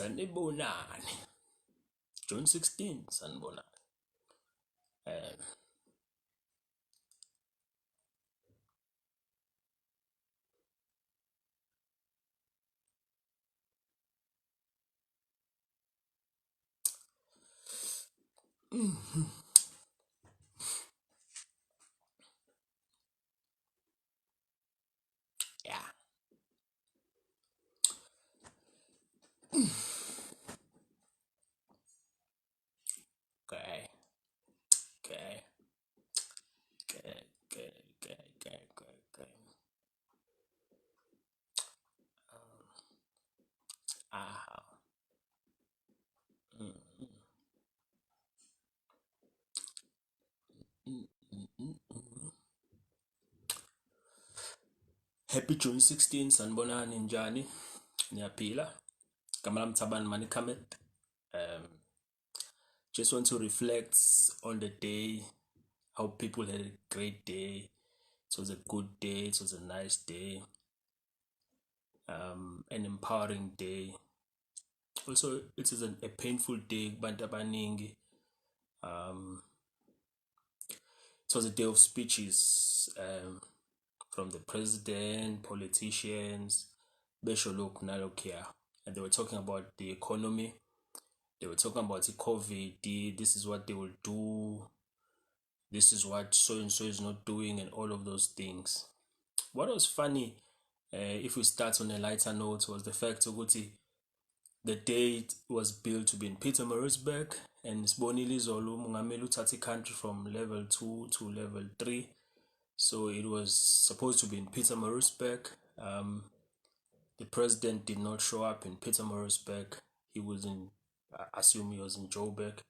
Sanibonani. June 16, sanibonani. Um, yeah. Okay. Okay. Okay. Okay. Okay. Okay. Okay. Okay. Ah. Mm, mm, mm, mm, mm. Happy June 16, sanibonani njani. Niyaphila. Gama lami Thabani Manikamet. Um, just want to reflect on the day, how people had a great day. It was a good day. It was a nice day. An empowering day. Also, it is a painful day kubantu abaningi. It was a day of speeches from the president, politicians, besho lokhu nalokhuya. And they were talking about the economy. They were talking about the COVID. This is what they will do. This is what so and so is not doing, and all of those things. What was funny, if we start on a lighter note, was the fact that the date was built to be in Pietermaritzburg, and Sibonile Zolo Mungamelu uthathe country from level 2 to level 3. So it was supposed to be in Pietermaritzburg. The president did not show up in Pietermaritzburg. He was in, I assume he was in Joburg.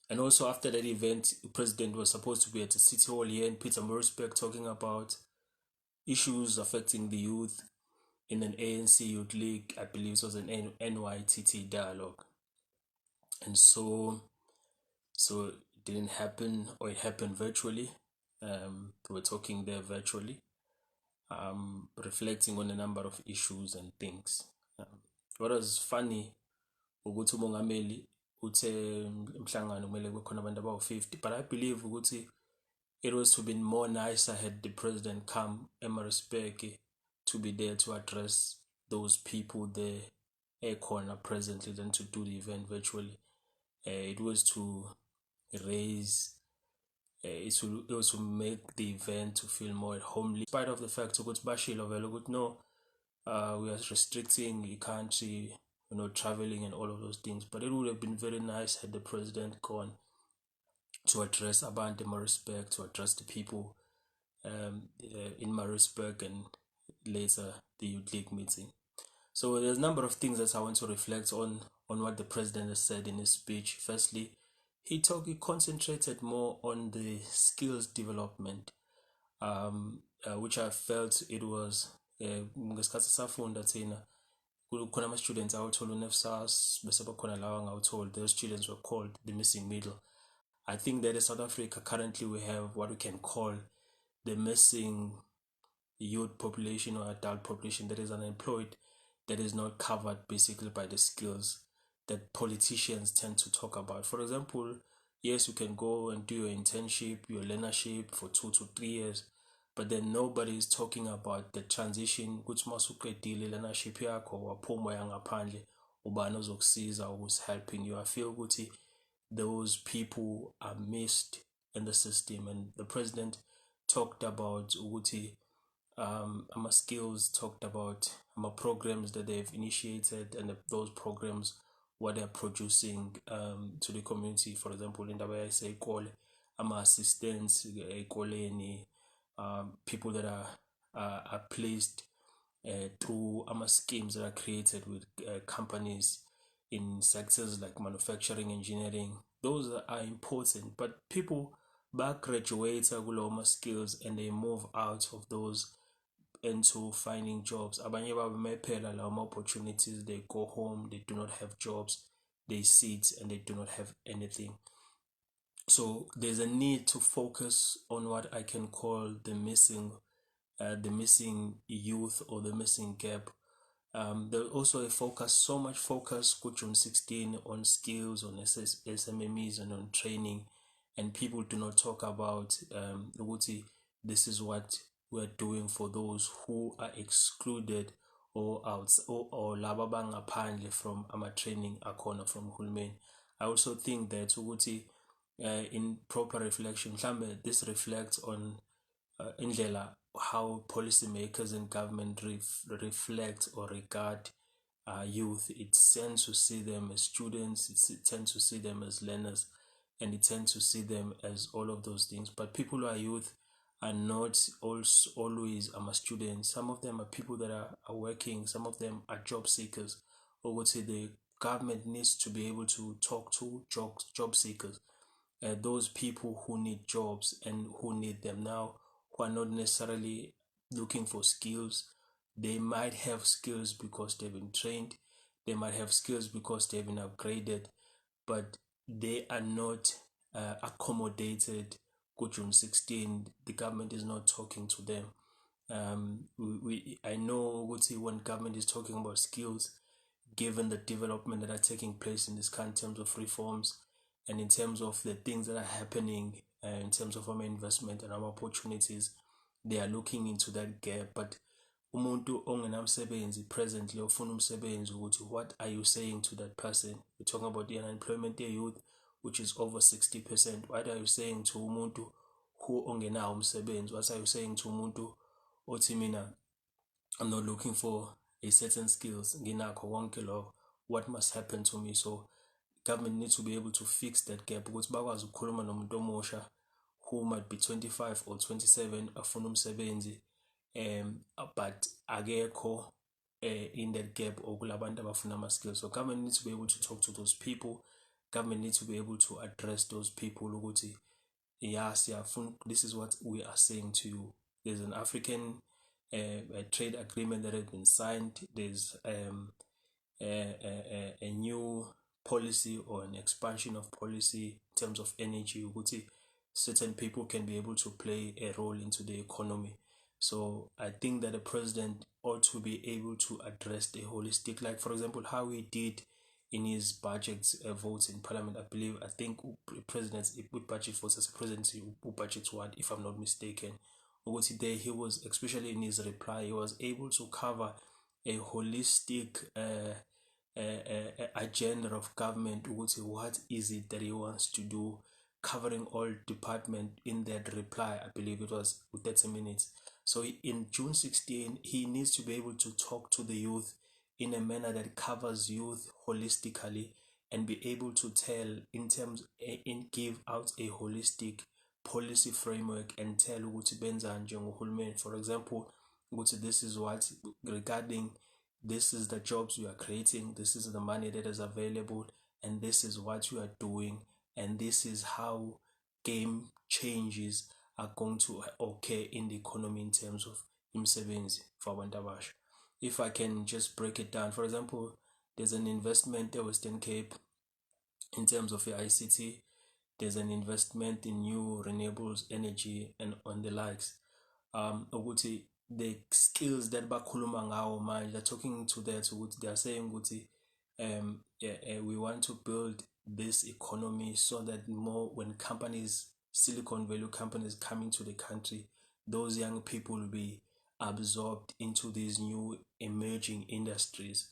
And also after that event, the president was supposed to be at the city hall here in Pietermaritzburg talking about issues affecting the youth in an ANC Youth League. I believe it was an NYTT dialogue. And so it didn't happen, or it happened virtually. They were talking there virtually, reflecting on a number of issues and things. What was funny ukuthi umongameli uthe emhlangano kumele kube khona abantu abawu-50, but I believe ukuthi it was to be more nicer had the president come eMaritzburg to be there to address those people there ekhona presently than to do the event virtually. It was to raise it was to make the event to feel more at homely, in spite of the fact ukuthi bashilo vele ukuthi no, we are restricting the country, traveling and all of those things. But it would have been very nice had the president gone to address abantu in Maritzburg, to address the people in Maritzburg, and later the Youth League meeting. So there's a number of things that I want to reflect on what the president has said in his speech. Firstly, he concentrated more on the skills development, which I felt it was ngesikhathi safunda thina kukhona ama-students awuthola u-NSFAS bese bakhona lawa ngawuthola. Those students were called the missing middle. I think that in South Africa currently we have what we can call the missing youth population or adult population that is unemployed, that is not covered basically by the skills that politicians tend to talk about. For example, yes, you can go and do your internship, your learnership for 2 to 3 years, but then nobody is talking about the transition ukuthi masuqedile learnership yakho waphuma yangaphandle ubani ozokusiza, who's helping you. I feel ukuthi those people are missed in the system, and the president talked about ukuthi ama skills, talked about ama programs that they've initiated, and those programs what they're producing to the community. For example, in the way I say call ama assistants ekoleni, people that are placed through ama schemes that are created with companies in sectors like manufacturing, engineering. Those are important, but people back graduate kuloma skills and they move out of those into finding jobs. Abanye babo mephela lawo opportunities, they go home, they do not have jobs, they sit and they do not have anything. So there's a need to focus on what I can call the missing youth, or the missing gap There also a focus, so much focus, good June 16 on skills, on SMMEs, and on training, and people do not talk about ukuthi this is what we're doing for those who are excluded or out or laba bangaphandle from ama training akhona from hulumeni. I also think that ukuthi in proper reflection, mhlambe this reflects on indlela how policymakers and government reflect or regard youth. It tends to see them as students, it tends to see them as learners, and it tends to see them as all of those things. But people who are youth are not also always students. Some of them are people that are working, some of them are job seekers. Or would say the government needs to be able to talk to job seekers, those people who need jobs and who need them now, who are not necessarily looking for skills. They might have skills because they've been trained, they might have skills because they've been upgraded, but they are not accommodated. Go June 16, the government is not talking to them. I know when government is talking about skills, given the development that are taking place in this country in terms of reforms and in terms of the things that are happening in terms of our investment and our opportunities, they are looking into that gap. But umuntu ongenamsebenzi presently ofuna umsebenzi ukuthi, what are you saying to that person? We're talking about the unemployment youth, which is over 60%. What are you saying to umuntu who ongenawo umsebenzi? What are you saying to umuntu othi mina I'm not looking for a certain skills, nginakho konke lokho, what must happen to me? So government needs to be able to fix that gap ukuthi bakwazi ukukhuluma nomuntu omusha who might be 25 or 27 afuna umsebenzi, but akekho in that gap okulabantu abafuna ama-skills. So government needs to be able to talk to those people. Government needs to be able to address those people ukuthi yes, yeah, this is what we are saying to you. There's an African a trade agreement that has been signed. There's a new policy or an expansion of policy in terms of energy. Certain people can be able to play a role into the economy. So I think that the president ought to be able to address the holistic, like for example, how he did in his budget votes in parliament. I think president with budget votes as a presidency budget what, if I'm not mistaken. There he was, especially in his reply, he was able to cover a holistic agenda of government. What is it that he wants to do, covering all department in that reply. I believe it was 30 minutes. So in June 16, he needs to be able to talk to the youth in a manner that covers youth holistically and be able to tell in give out a holistic policy framework and tell ukuthi benza njengohulumeni. For example, this is what regarding, this is the jobs you are creating, this is the money that is available, and this is what you are doing, and this is how game changes are going to occur in the economy in terms of imsebenzi for abantu abasha. If I can just break it down, for example, there's an investment at Western Cape in terms of the ICT. There's an investment in new renewables energy and on the likes. Ukuthi the skills that bakhuluma ngawo manje, they're talking to that ukuthi they are saying ukuthi we want to build this economy so that more when companies, Silicon Valley companies coming to the country, those young people will be absorbed into these new emerging industries.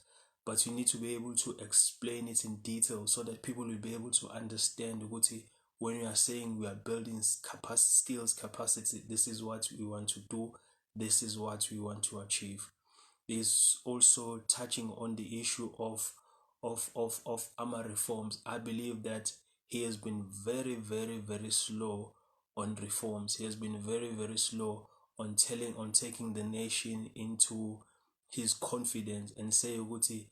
But you need to be able to explain it in detail so that people will be able to understand ukuthi when you are saying we are building skills capacity, this is what we want to do, this is what we want to achieve. Is also touching on the issue of AMA reforms. I believe that he has been very, very, very slow on reforms. He has been very, very slow on taking the nation into his confidence and say ukuthi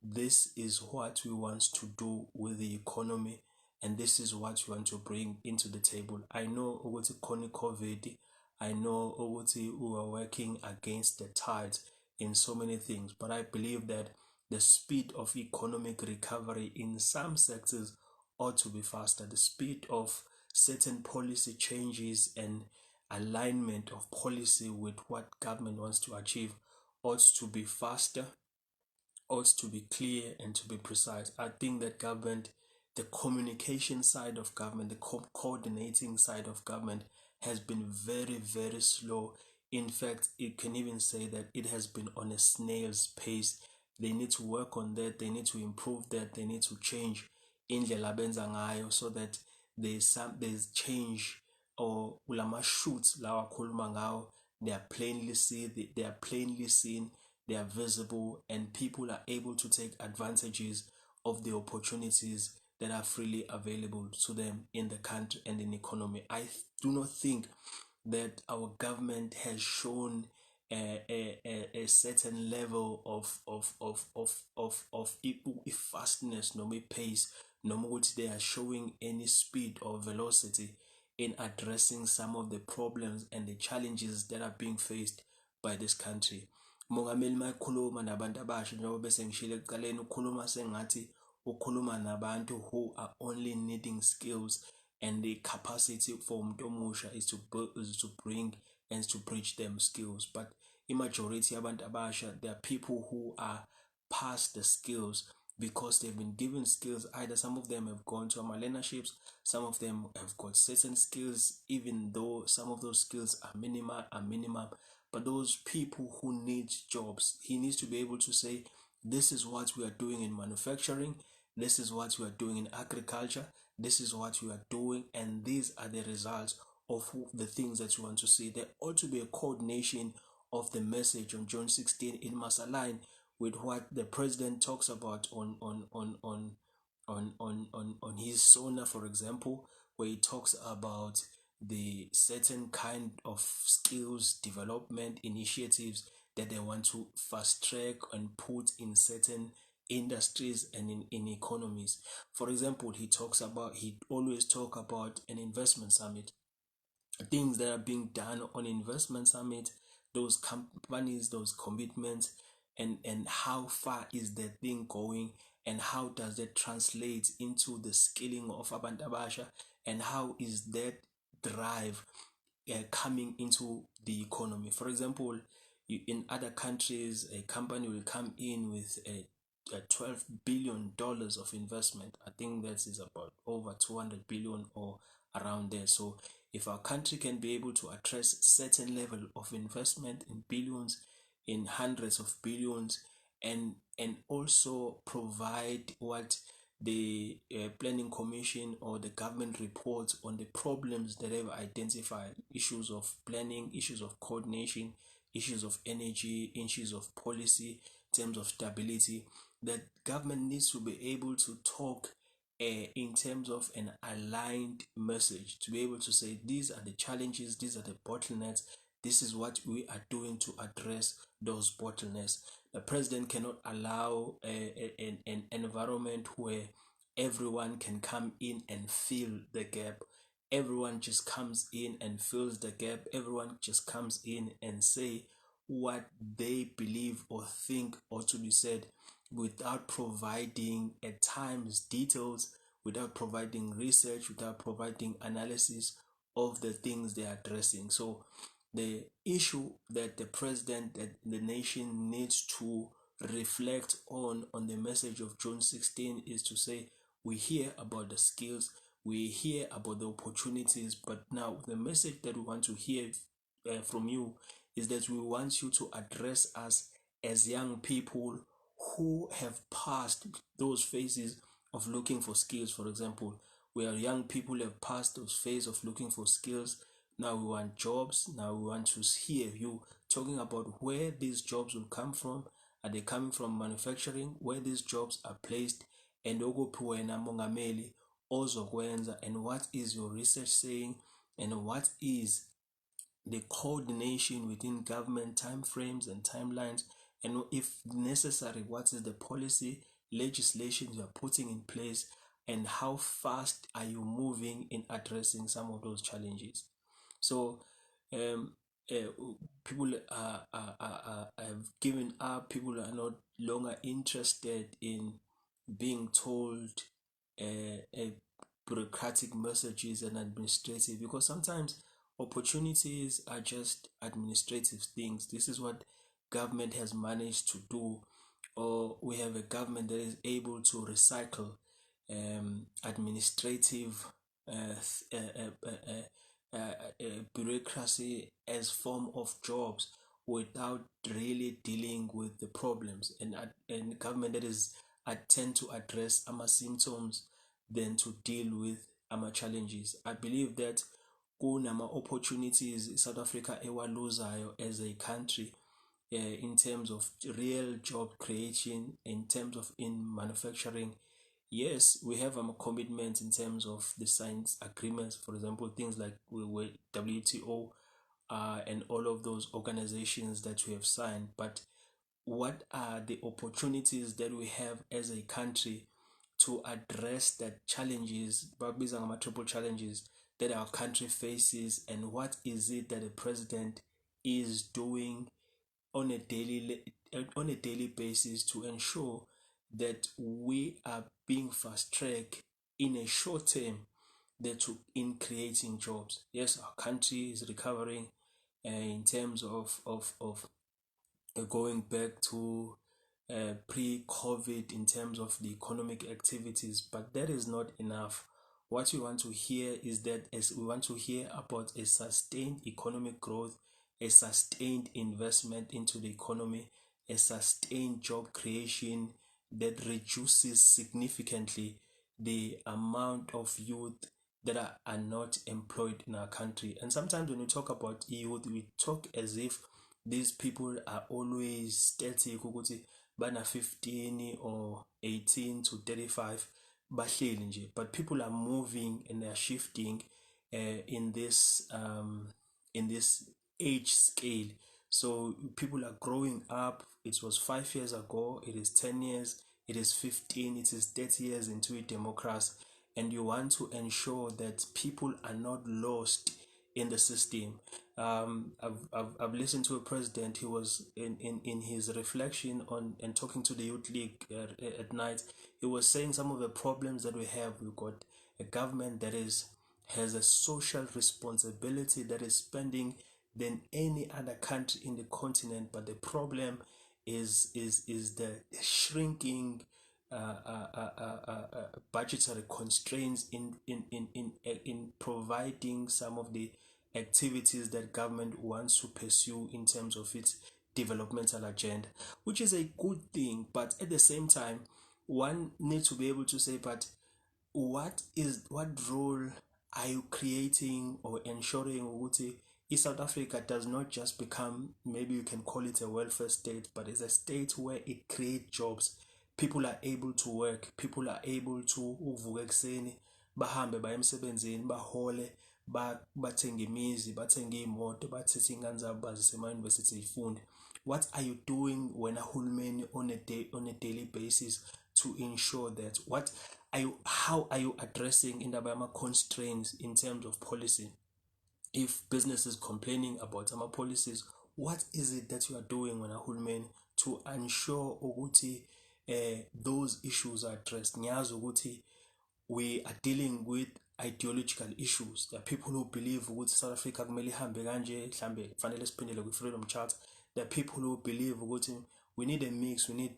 this is what we want to do with the economy, and this is what we want to bring into the table. I know ukuthi khona COVID, I know ukuthi we are working against the tides in so many things, but I believe that the speed of economic recovery in some sectors ought to be faster. The speed of certain policy changes and alignment of policy with what government wants to achieve ought to be faster, ought to be clear and to be precise. I think that government, the communication side of government, the coordinating side of government has been very, very slow. In fact, it can even say that it has been on a snail's pace. They need to work on that, they need to improve that, they need to change indlela abenza ngayo so that there's change, or ulama shoots lawa khuluma ngawo, they are plainly seen, they are visible, and people are able to take advantages of the opportunities that are freely available to them in the country and in the economy. I do not think that our government has shown a certain level of fastness, no pace, no more they are showing any speed or velocity in addressing some of the problems and the challenges that are being faced by this country. Mongameli mayikhuluma nabantu abasha njengoba bese ngishilo ekuqaleni, ukhuluma sengathi ukhuluma nabantu who are only needing skills, and the capacity for umuntu omusha is to bring and to preach them skills. But in majority abantu abasha, there are people who are past the skills because they've been given skills. Either some of them have gone to our learnerships, some of them have got certain skills, even though some of those skills are minimum. But those people who need jobs, he needs to be able to say, this is what we are doing in manufacturing, this is what we are doing in agriculture, this is what we are doing, and these are the results of the things that you want to see. There ought to be a coordination of the message on June 16. It must align with what the president talks about on his sona, for example, where he talks about the certain kind of skills development initiatives that they want to fast track and put in certain industries and in economies. For example, he always talk about an investment summit, things that are being done on investment summit, those companies, those commitments, and how far is the thing going, and how does that translate into the scaling of abantu abasha, and how is that drive coming into the economy. For example, in other countries, a company will come in with a $12 billion of investment. I think that is about over 200 billion or around there. So if our country can be able to address certain level of investment in billions, in hundreds of billions, and also provide what the planning commission or the government reports on the problems that they've identified, issues of planning, issues of coordination, issues of energy, issues of policy, in terms of stability, that government needs to be able to talk in terms of an aligned message, to be able to say these are the challenges, these are the bottlenecks, this is what we are doing to address those bottlenecks. The president cannot allow an environment where everyone can come in and fill the gap. Everyone just comes in and fills the gap. Everyone just comes in and say what they believe or think ought to be said, without providing at times details, without providing research, without providing analysis of the things they are addressing. So the issue that the president, that the nation needs to reflect on the message of June 16 is to say, we hear about the skills, we hear about the opportunities, but now the message that we want to hear from you is that we want you to address us as young people who have passed those phases of looking for skills. For example, we are young people who have passed those phases of looking for skills. Now we want jobs. Now we want to hear you talking about where these jobs will come from. Are they coming from manufacturing? Where these jobs are placed? And okuphiwena mongameli ozokwenza, and what is your research saying, and what is the coordination within government timeframes and timelines, and if necessary, what is the policy legislation you are putting in place, and how fast are you moving in addressing some of those challenges. So um, people have given up. People are not longer interested in being told bureaucratic messages and administrative, because sometimes opportunities are just administrative things. This is what government has managed to do, or we have a government that is able to recycle administrative bureaucracy as form of jobs without really dealing with the problems, and government that is attempt to address our symptoms than to deal with our challenges. I believe that kunama opportunities South Africa ewaluzayo as a country, in terms of real job creation, in terms of in manufacturing. Yes, we have commitments in terms of the science agreements, for example, things like WTO, and all of those organizations that we have signed. But what are the opportunities that we have as a country to address the challenges, triple challenges that our country faces, and what is it that the president is doing on a daily basis to ensure that we are being fast tracked in a short term that in creating jobs. Yes, our country is recovering in terms of going back to pre-COVID in terms of the economic activities, but that is not enough. What we want to hear is that, as we want to hear about a sustained economic growth, a sustained investment into the economy, a sustained job creation that reduces significantly the amount of youth that are not employed in our country. And sometimes when we talk about youth, we talk as if these people are always static ukuthi bana 15 or 18 to 35 bahleli nje, but people are moving and they are shifting in this age scale. So people are growing up. It was 5 years ago, it is 10 years, it is 15, it is 30 years into a democracy, and you want to ensure that people are not lost in the system. I've listened to a president. He was in his reflection on and talking to the youth league at night. He was saying some of the problems that we have. We've got a government that has a social responsibility that is spending than any other country in the continent, but the problem is the shrinking budgetary constraints in providing some of the activities that government wants to pursue in terms of its developmental agenda, which is a good thing. But at the same time, one needs to be able to say, but what role are you creating or ensuring ukuthi South Africa does not just become, maybe you can call it a welfare state, but it's a state where it creates jobs. People are able to work, people are able to uvuka ekuseni bahambe baye emsebenzini bahole, bathenge imizi, bathenge iy'moto, bathethe iy'ngane zabo bazise ema-university zifunde. What are you doing when uhulumeni on a daily basis to ensure that how are you addressing indaba yama-constraints in terms of policy? If business is complaining about some policies, what is it that you are doing when uhulumeni to ensure ukuthi those issues are addressed? Ngiyazi ukuthi we are dealing with ideological issues. There are people who believe ukuthi South Africa kumele ihambe kanje, mhlambe kufanele siphindele kwi-freedom charter. There are people who believe ukuthi we need a mix, we need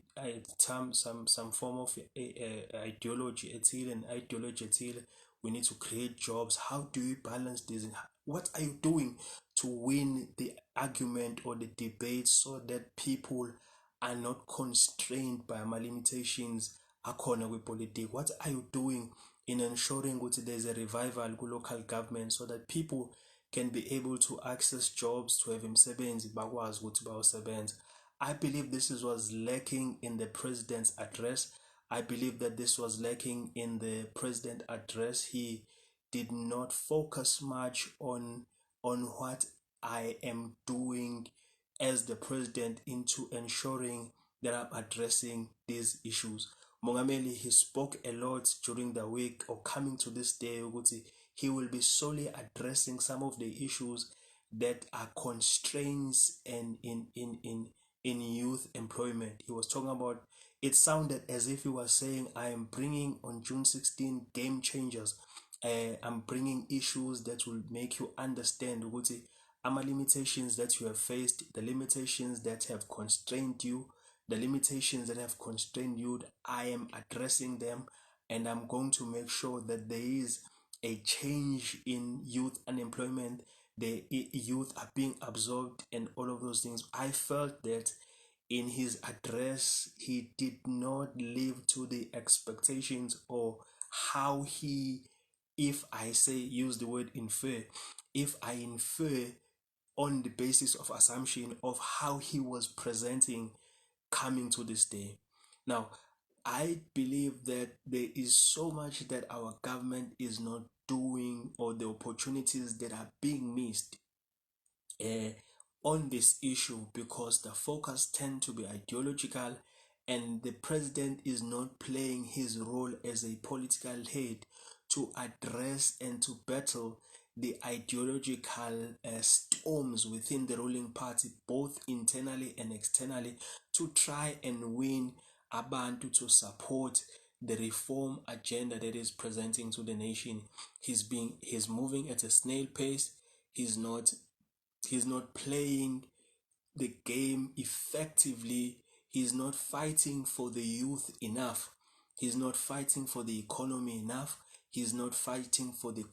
some form of ideology ethile and ideology ethile. We need to create jobs. How do you balance this? What are you doing to win the argument or the debate so that people are not constrained by my limitations akhona kwipolitiki? What are you doing in ensuring that there's a revival to local government so that people can be able to access jobs, to have imisebenzi bakwazi ukuthi bayosebenza? I believe this was lacking in the president's address. I believe that this was lacking in the president's address. He did not focus much on what I am doing as the president into ensuring that I'm addressing these issues. Mongameli, he spoke a lot during the week or coming to this day. He will be solely addressing some of the issues that are constraints and in youth employment. He was talking about, it sounded as if he was saying, I am bringing on June 16 game changers. I'm bringing issues that will make you understand ukuthi limitations that you have faced, the limitations that have constrained you, the limitations that have constrained you, I am addressing them, and I'm going to make sure that there is a change in youth unemployment. The youth are being absorbed and all of those things. I felt that in his address, he did not live to the expectations or how he, if I say, use the word infer, if I infer on the basis of assumption of how he was presenting coming to this day. Now, I believe that there is so much that our government is not doing, or the opportunities that are being missed uh, on this issue, because the focus tend to be ideological, and the president is not playing his role as a political head to address and to battle the ideological storms within the ruling party, both internally and externally, to try and win abantu to support the reform agenda that is presenting to the nation. He's moving at a snail pace. He's not playing the game effectively. He's not fighting for the youth enough. He's not fighting for the economy enough. He's not fighting for the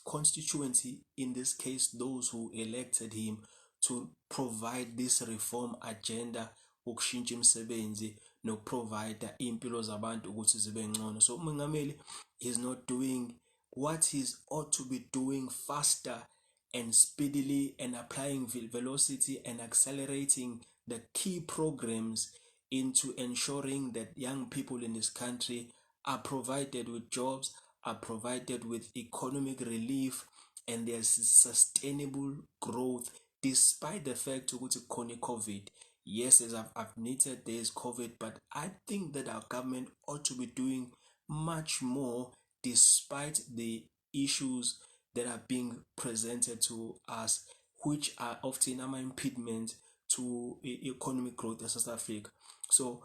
constituency, in this case those who elected him, to provide this reform agenda ukushintsha imisebenzi nokuprovide impilo zabantu ukuthi zibe ngcono. So umongameli is not doing what he's ought to be doing faster and speedily, and applying velocity and accelerating the key programs into ensuring that young people in this country are provided with jobs, are provided with economic relief, and there's sustainable growth despite the fact ukuthi khona COVID. Yes, as I've admitted, there is COVID, but I think that our government ought to be doing much more despite the issues that are being presented to us, which are often an impediment to economic growth in South Africa. So,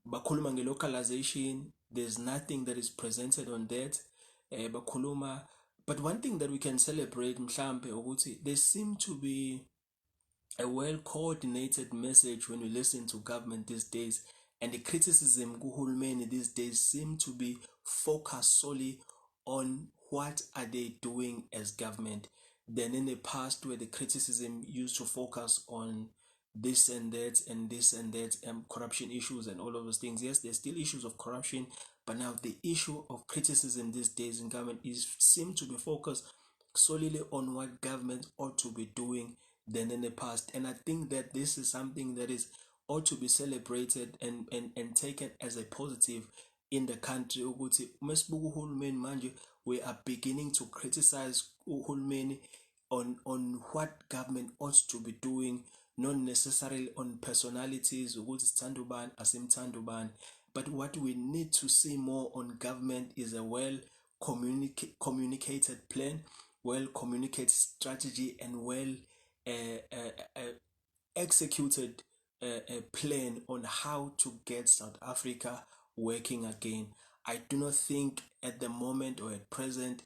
bakhuluma nge-localization, there's nothing that is presented on that. Bakhuluma, but one thing that we can celebrate, mhlambe, ukuthi there seem to be a well-coordinated message when we listen to government these days, and the criticism kuhulumeni these days seem to be focused solely on what are they doing as government, than in the past where the criticism used to focus on this and that and this and that, and corruption issues and all of those things. Yes, there's still issues of corruption, but now the issue of criticism these days in government is seem to be focused solely on what government ought to be doing than in the past. And I think that this is something that is ought to be celebrated and taken as a positive in the country. Ukuthi masibuka uhulumeni manje, we are beginning to criticize uhulumeni on what government ought to be doing, not necessarily on personalities, ukuthi sithanda ubani asimthanda ubani, but what we need to see more on government is a well communicated plan, well communicated strategy, and well executed a plan on how to get South Africa working again. I do not think at the moment or at present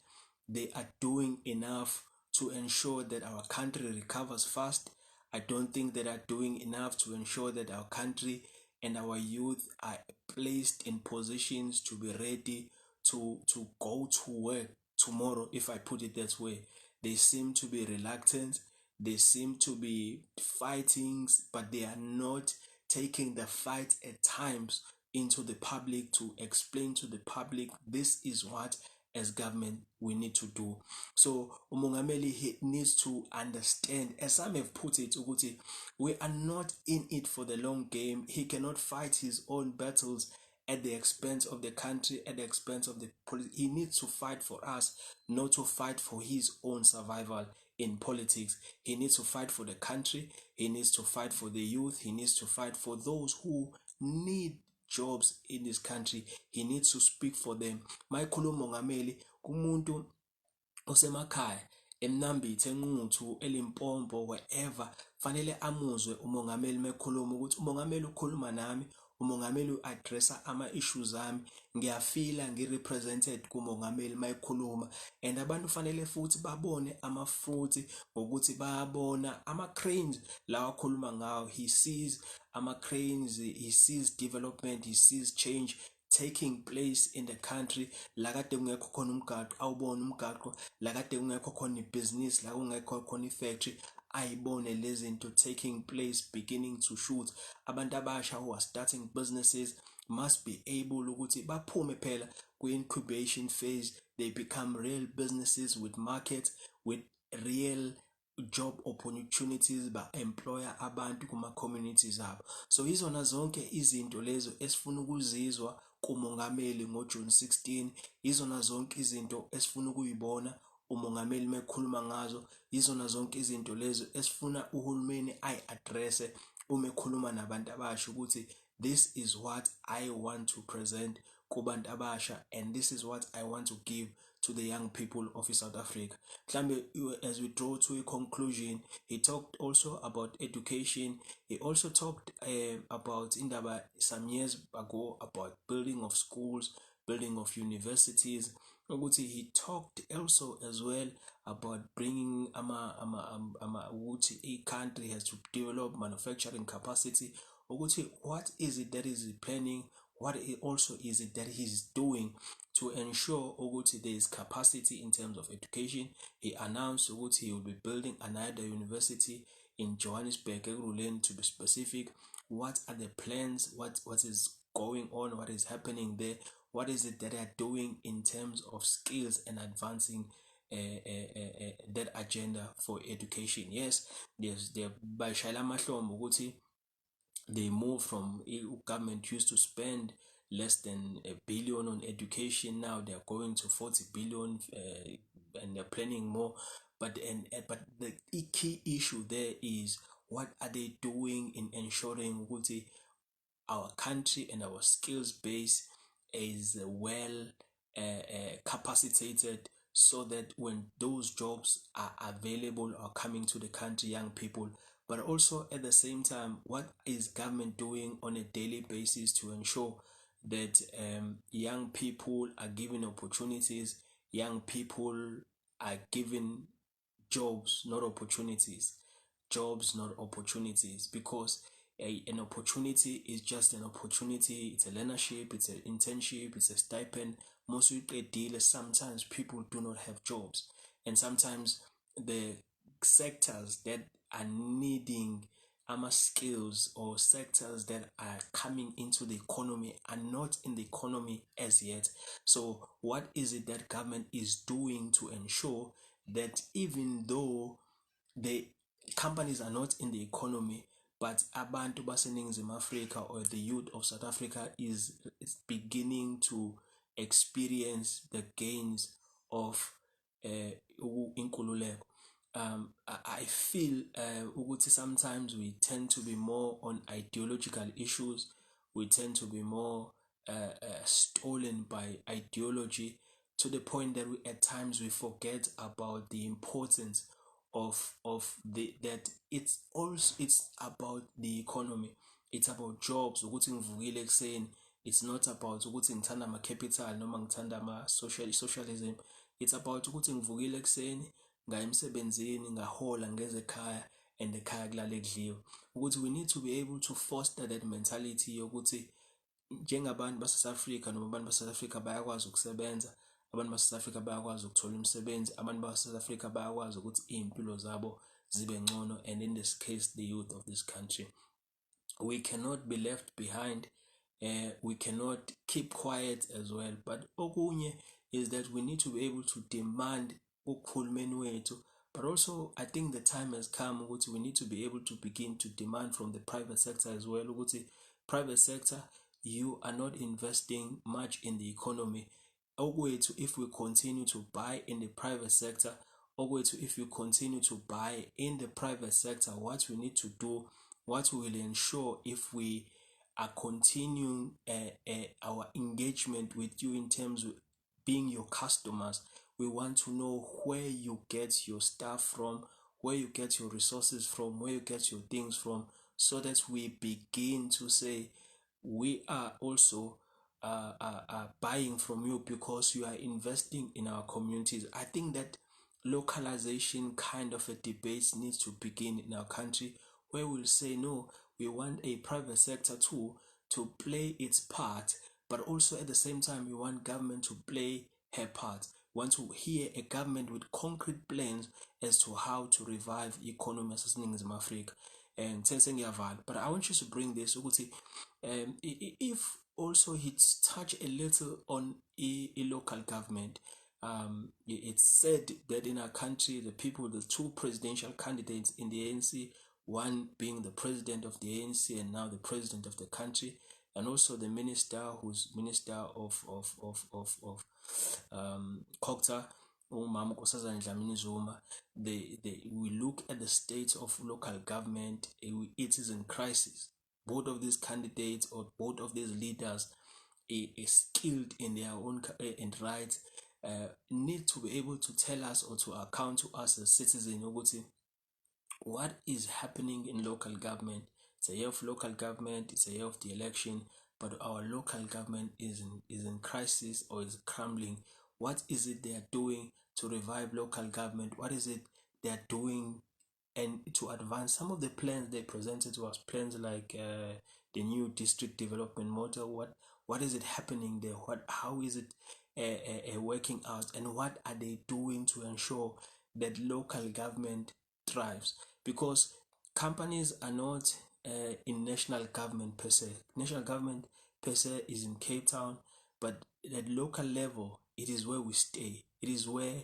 they are doing enough to ensure that our country recovers fast. I don't think they are doing enough to ensure that our country and our youth are placed in positions to be ready to go to work tomorrow, if I put it that way. They seem to be reluctant. They seem to be fighting, but they are not taking the fight at times into the public to explain to the public this is what as government we need to do. So umongameli, he needs to understand, as some have put it, ukuthi we are not in it for the long game. He cannot fight his own battles at the expense of the country, at the expense of the politics. He needs to fight for us, not to fight for his own survival in politics. He needs to fight for the country. He needs to fight for the youth. He needs to fight for those who need jobs in this country. He needs to speak for them. Mayikhuluma umongameli kumuntu osemakhaya, eMnambithi, eNquthu, eLimpopo, wherever, fanele amuzwe umongameli mekhuluma ukuthi umongameli ukhuluma nami umongameli u-addressa ama-issues ami, ngiyafila ngi-represented kumongameli mayikhuluma. And abantu fanele futhi babone ama-fruit ngokuthi bayabona ama-cranes lawa akhuluma ngawo. He sees ama-cranes, he sees development, he sees change taking place in the country. La kade kungekho khona umgaqo awubone umgaqo, la kade kungekho khona ibhizinisi, la kungekho khona ifactory ayibone lezi zinto taking place, beginning to shoot. Abantu abasha who are starting businesses must be able ukuthi baphume phela kwi-incubation phase, they become real businesses with market, with real job opportunities, ba-employer abantu kuma-communities abo. So izona zonke izinto lezo esifuna ukuzizwa kumongameli ngoJune 16, izona zonke izinto esifuna ukuyibona umongameli mekhuluma ngazo, izona zonke izinto lezo esifuna uhulumeni ayi-addresse uma ekhuluma nabantu abasha ukuthi this is what I want to present kubantu abasha, and this is what I want to give to the young people of South Africa. As we draw to a conclusion, he talked also about education. He also talked about indaba some years ago about building of schools, building of universities. He talked also as well about bringing a country has to develop manufacturing capacity. What is it that is planning? What also is it that he's doing to ensure there is capacity in terms of education? He announced he will be building another university in Johannesburg, to be specific. What are the plans? What is going on? What is happening there? What is it that they are doing in terms of skills and advancing that agenda for education? Yes, they're by Shaila Mahlom ukuthi they move from government used to spend less than a billion on education. Now they're going to 40 billion and they're planning more. But the key issue there is what are they doing in ensuring our country and our skills base is well capacitated, so that when those jobs are available or coming to the country, young people. But also at the same time, what is government doing on a daily basis to ensure that young people are given opportunities, young people are given jobs, not opportunities, jobs, not opportunities, because an opportunity is just an opportunity. It's a learnership, it's an internship, it's a stipend. Most of the dealers, sometimes people do not have jobs, and sometimes the sectors that are needing our skills or sectors that are coming into the economy are not in the economy as yet. So what is it that government is doing to ensure that even though the companies are not in the economy, but abantu baseningizimu Africa or the youth of South Africa is beginning to experience the gains of inkululeko? I feel sometimes we tend to be more on ideological issues. We tend to be more stolen by ideology, to the point that at times we forget about the importance of that it's about the economy, it's about jobs. Ukuthi ngivukile ekuseni, it's not about ukuthi ngithanda ama capital noma ngithanda ama socialism. It's about ukuthi ngivukile ekuseni ngaya emsebenzini ngahola ngeze ekhaya and ekhaya kulale kudliwe. Ukuthi we need to be able to foster that mentality yokuthi njengabantu base-South Africa noma abantu base-South Africa bayakwazi ukusebenza, abantu base-South Africa bayakwazi ukuthola umsebenzi, abantu base-South Africa bayakwazi ukuthi iy'mpilo zabo zibe ngcono, and in this case the youth of this country. We cannot be left behind. We cannot keep quiet as well. But okunye is that we need to be able to demand ukuhulumeni wethu. But also I think the time has come ukuthi we need to be able to begin to demand from the private sector as well. Ukuthi private sector, you are not investing much in the economy. Okwethu, if we continue to buy in the private sector, okwethu, if you continue to buy in the private sector, what we need to do, what will ensure if we are continuing our engagement with you in terms of being your customers, we want to know where you get your stuff from, where you get your resources from, where you get your things from, so that we begin to say we are also buying from you because you are investing in our communities. I think that localization kind of a debate needs to begin in our country, where we'll say no, we want a private sector too to play its part, but also at the same time we want government to play her part. We want to hear a government with concrete plans as to how to revive economy yaseNingizimu Afrika. And sengiyavala, but I want you to bring this ukuthi if also it's touch a little on a local government. It's said that in our country, the people, the two presidential candidates in the ANC, one being the president of the ANC and now the president of the country, and also the minister who's minister of Kokta, umama uNkosazana Dlamini Zuma. We look at the state of local government, it is in crisis. Both of these candidates or both of these leaders is skilled in their own and rights, need to be able to tell us or to account to us as citizens what is happening in local government. It's a year of local government, it's a year of the election, but our local government is in crisis or is crumbling. What is it they are doing to revive local government? What is it they are doing and to advance some of the plans they presented to us, plans like the new district development model? What is it happening there? How is it working out, and what are they doing to ensure that local government thrives? Because companies are not in national government per se. National government per se is in Cape Town, but at local level, it is where we stay. It is where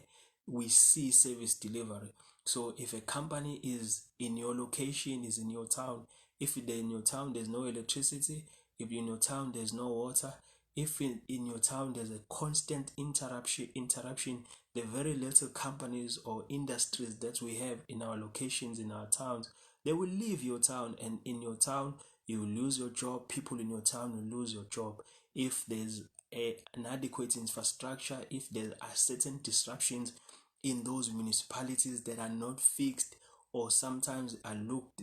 we see service delivery. So if a company is in your location, is in your town, if in your town there's no electricity, if in your town there's no water, if in your town there's a constant interruption, the very little companies or industries that we have in our locations, in our towns, they will leave your town, and in your town you will lose your job. People in your town will lose your job. If there's an adequate infrastructure, if there are certain disruptions in those municipalities that are not fixed, or sometimes are looked,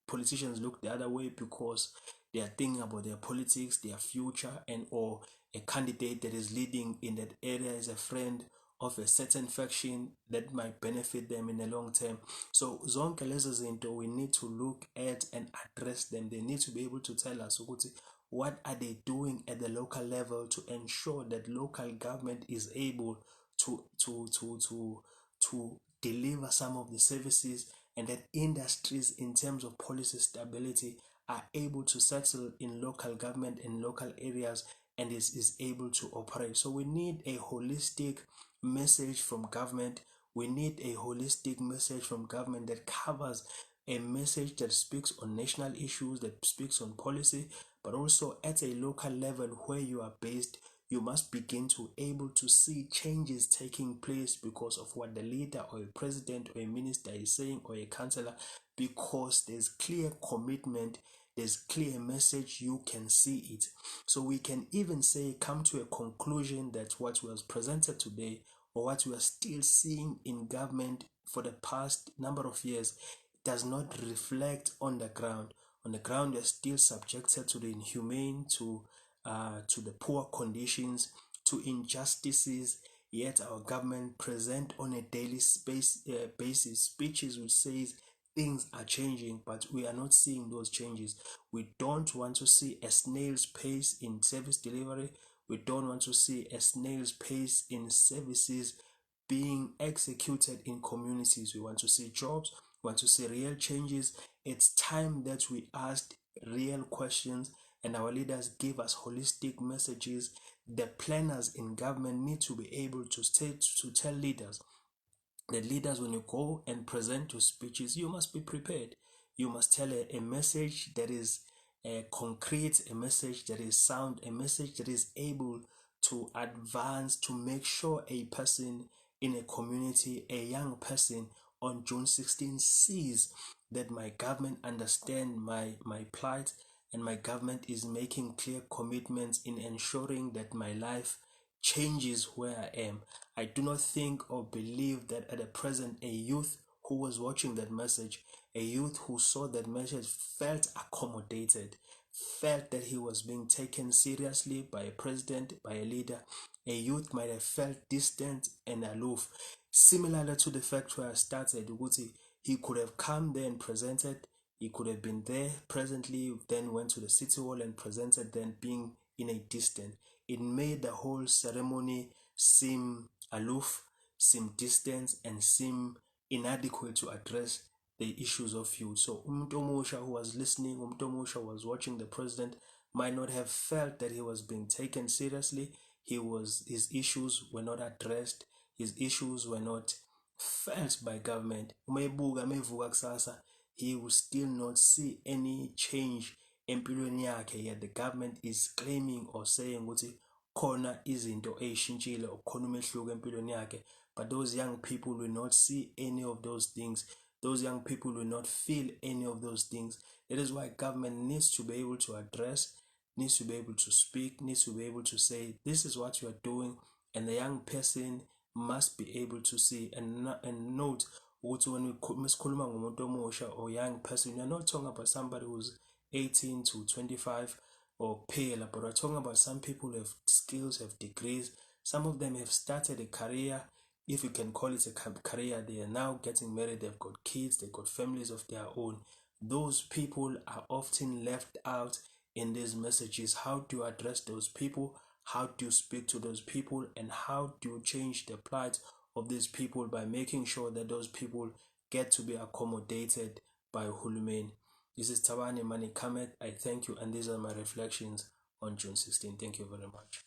politicians look the other way because they are thinking about their politics, their future, and or a candidate that is leading in that area is a friend of a certain faction that might benefit them in the long term. So zonke lezo zinto we need to look at and address them. They need to be able to tell us what are they doing at the local level to ensure that local government is able to deliver some of the services, and that industries in terms of policy stability are able to settle in local government in local areas and is able to operate. So we need a holistic message from government. We need a holistic message from government that covers a message that speaks on national issues, that speaks on policy, but also at a local level where you are based. You must begin to able to see changes taking place because of what the leader or a president or a minister is saying, or a councillor, because there's clear commitment, there's clear message, you can see it. So we can even say, come to a conclusion that what was presented today, or what we are still seeing in government for the past number of years, does not reflect on the ground. On the ground, we're still subjected to the inhumane, to the poor conditions, to injustices. Yet our government present on a daily basis speeches which says things are changing, but we are not seeing those changes. We don't want to see a snail's pace in service delivery. We don't want to see a snail's pace in services being executed in communities. We want to see jobs. We want to see real changes. It's time that we asked real questions and our leaders give us holistic messages. The planners in government need to be able to tell leaders that leaders, when you go and present your speeches, you must be prepared. You must tell a message that is concrete, a message that is sound, a message that is able to advance, to make sure a person in a community, a young person on June 16 sees that my government understand my plight, and my government is making clear commitments in ensuring that my life changes where I am. I do not think or believe that at the present a youth who was watching that message, a youth who saw that message felt accommodated, felt that he was being taken seriously by a president, by a leader, a youth might have felt distant and aloof. Similar to the fact where I started, ukuthi he could have come there and presented, he could have been there presently, then went to the city hall and presented, then being in a distance. It made the whole ceremony seem aloof, seem distant, and seem inadequate to address the issues of youth. So umuntu omusha who was listening, umuntu omusha who was watching the president might not have felt that he was being taken seriously. His issues were not addressed, his issues were not felt by government. Umevuka kusasa, he will still not see any change empilweni yakhe, yet the government is claiming or saying ukuthi khona izinto eyishintshile or khona umehluko empilweni yakhe. But those young people will not see any of those things. Those young people will not feel any of those things. That is why government needs to be able to address, needs to be able to speak, needs to be able to say, this is what you are doing, and the young person must be able to see and note ukuthi when we sikhuluma ngomuntu omusha or young person, you're not talking about somebody who's 18 to 25 or phela, but we're talking about some people who have skills, have degrees. Some of them have started a career, if you can call it a career. They are now getting married, they've got kids, they've got families of their own. Those people are often left out in these messages. How do you address those people? How do you speak to those people? And how do you change the plight of these people by making sure that those people get to be accommodated by Hulumen? This is Tabani Mani Kamet. I thank you, and these are my reflections on June 16. Thank you very much.